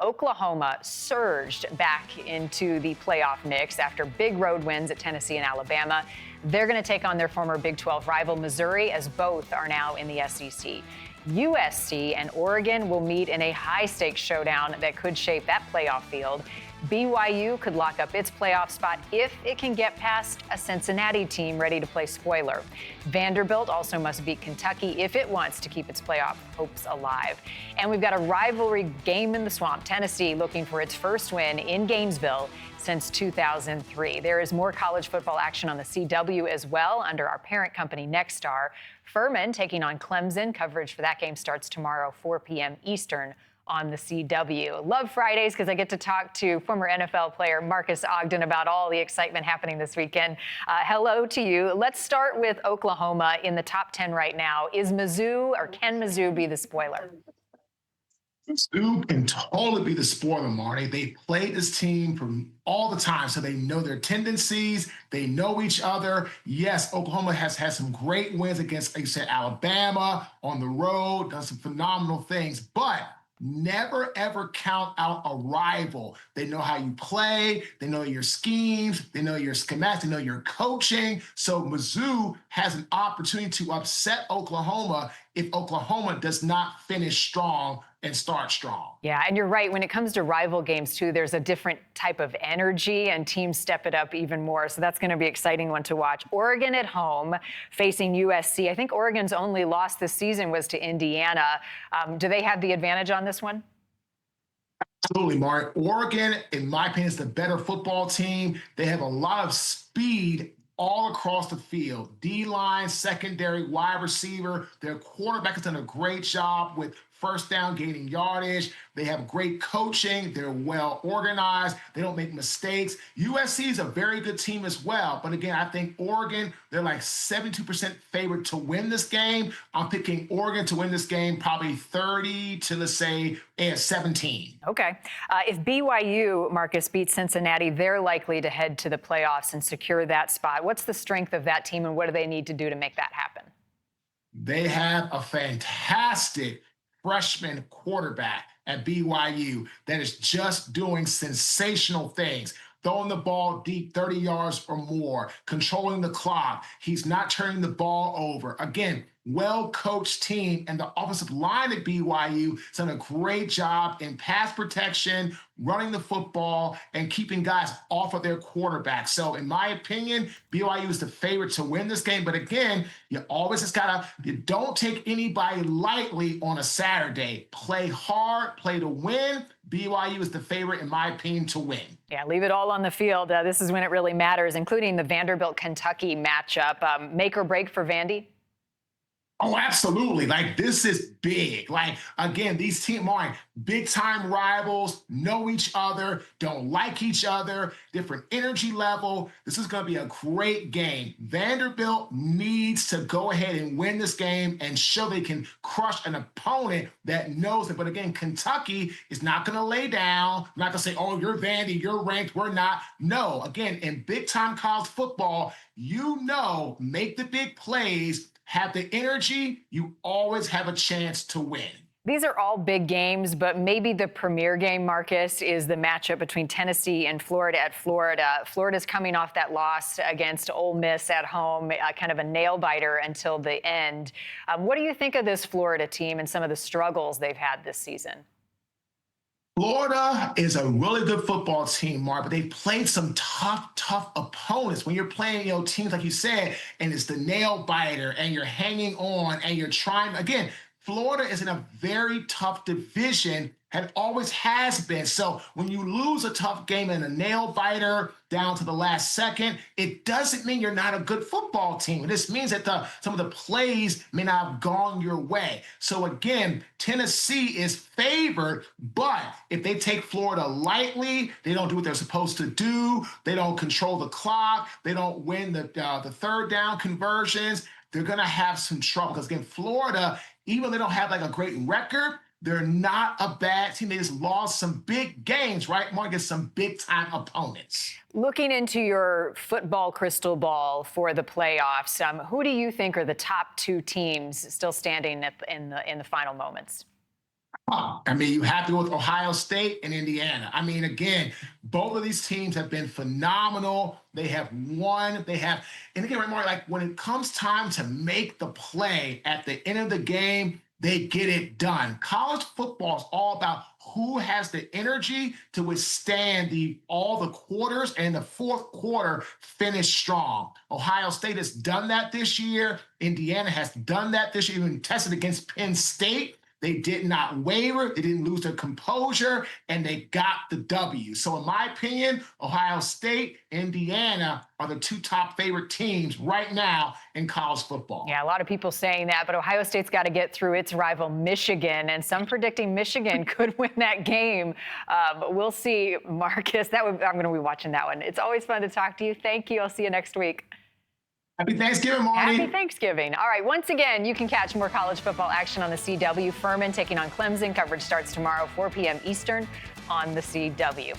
Oklahoma surged back into the playoff mix after big road wins at Tennessee and Alabama. They're going to take on their former Big 12 rival Missouri, as both are now in the SEC. USC and Oregon will meet in a high-stakes showdown that could shape that playoff field. BYU could lock up its playoff spot if it can get past a Cincinnati team ready to play spoiler. Vanderbilt also must beat Kentucky if it wants to keep its playoff hopes alive. And we've got a rivalry game in the swamp. Tennessee looking for its first win in Gainesville since 2003. There is more college football action on the CW as well under our parent company, Nexstar. Furman taking on Clemson. Coverage for that game starts tomorrow, 4 p.m. Eastern on the CW. Love Fridays because I get to talk to former NFL player Marques Ogden about all the excitement happening this weekend. Hello to you. Let's start with Oklahoma in the top 10 right now. Is Mizzou, or can Mizzou be the spoiler? Mizzou can totally be the spoiler, Marty. They played this team from all the time, so they know their tendencies. They know each other. Yes, Oklahoma has had some great wins against, like you said, Alabama on the road, done some phenomenal things, but never, ever count out a rival. They know how you play. They know your schemes. They know your schematics. They know your coaching. So Mizzou has an opportunity to upset Oklahoma if Oklahoma does not finish strong and start strong. Yeah, and you're right. When it comes to rival games, too, there's a different type of energy, and teams step it up even more. So that's going to be an exciting one to watch. Oregon at home facing USC. I think Oregon's only loss this season was to Indiana. Do they have the advantage on this one? Absolutely, Mark. Oregon, in my opinion, is the better football team. They have a lot of speed all across the field. D-line, secondary, wide receiver. Their quarterback has done a great job with first down, gaining yardage. They have great coaching. They're well organized. They don't make mistakes. USC is a very good team as well. But again, I think Oregon, they're like 72% favored to win this game. I'm picking Oregon to win this game probably 30 to, let's say, 17. Okay. If BYU, Marcus, beats Cincinnati, they're likely to head to the playoffs and secure that spot. What's the strength of that team, and what do they need to do to make that happen? They have a fantastic freshman quarterback at BYU that is just doing sensational things. Throwing the ball deep 30 yards or more, controlling the clock. He's not turning the ball over. Again, well-coached team, and the offensive line at BYU has done a great job in pass protection, running the football, and keeping guys off of their quarterback. So in my opinion, BYU is the favorite to win this game. But again, you always just you don't take anybody lightly on a Saturday. Play hard, play to win. BYU is the favorite, in my opinion, to win. Yeah, leave it all on the field. This is when it really matters, including the Vanderbilt-Kentucky matchup. Make or break for Vandy? Oh, absolutely. Like, this is big. Like, again, these teams are big-time rivals, know each other, don't like each other, different energy level. This is going to be a great game. Vanderbilt needs to go ahead and win this game and show they can crush an opponent that knows it. But again, Kentucky is not going to lay down. Not going to say, oh, you're Vandy, you're ranked, we're not. No, again, in big-time college football, make the big plays, have the energy, you always have a chance to win. These are all big games, but maybe the premier game, Marcus, is the matchup between Tennessee and Florida at Florida. Florida's coming off that loss against Ole Miss at home, kind of a nail-biter until the end. What do you think of this Florida team and some of the struggles they've had this season? Florida is a really good football team, Mark, but they've played some tough opponents. When you're playing, teams like you said, and it's the nail biter, and you're hanging on, and you're trying. Again, Florida is in a very tough division, and always has been. So when you lose a tough game in a nail biter down to the last second, it doesn't mean you're not a good football team. This means that some of the plays may not have gone your way. So again, Tennessee is favored, but if they take Florida lightly, they don't do what they're supposed to do, they don't control the clock, they don't win the third down conversions, they're going to have some trouble. Because again, Florida, even though they don't have like a great record, they're not a bad team. They just lost some big games, right, Mark, against some big-time opponents. Looking into your football crystal ball for the playoffs, who do you think are the top two teams still standing in the final moments? I mean, you have to go with Ohio State and Indiana. I mean, again, both of these teams have been phenomenal. They have won. And again, right, Mark, like when it comes time to make the play at the end of the game, they get it done. College football is all about who has the energy to withstand all the quarters and the fourth quarter finish strong. Ohio State has done that this year. Indiana has done that this year, even tested against Penn State. They did not waver. They didn't lose their composure, and they got the W. So in my opinion, Ohio State, Indiana are the two top favorite teams right now in college football. Yeah, a lot of people saying that, but Ohio State's got to get through its rival Michigan, and some predicting Michigan could win that game. We'll see, Marcus. I'm going to be watching that one. It's always fun to talk to you. Thank you. I'll see you next week. Happy Thanksgiving, Marty. Happy Thanksgiving. All right, once again, you can catch more college football action on the CW. Furman taking on Clemson. Coverage starts tomorrow, 4 p.m. Eastern on the CW.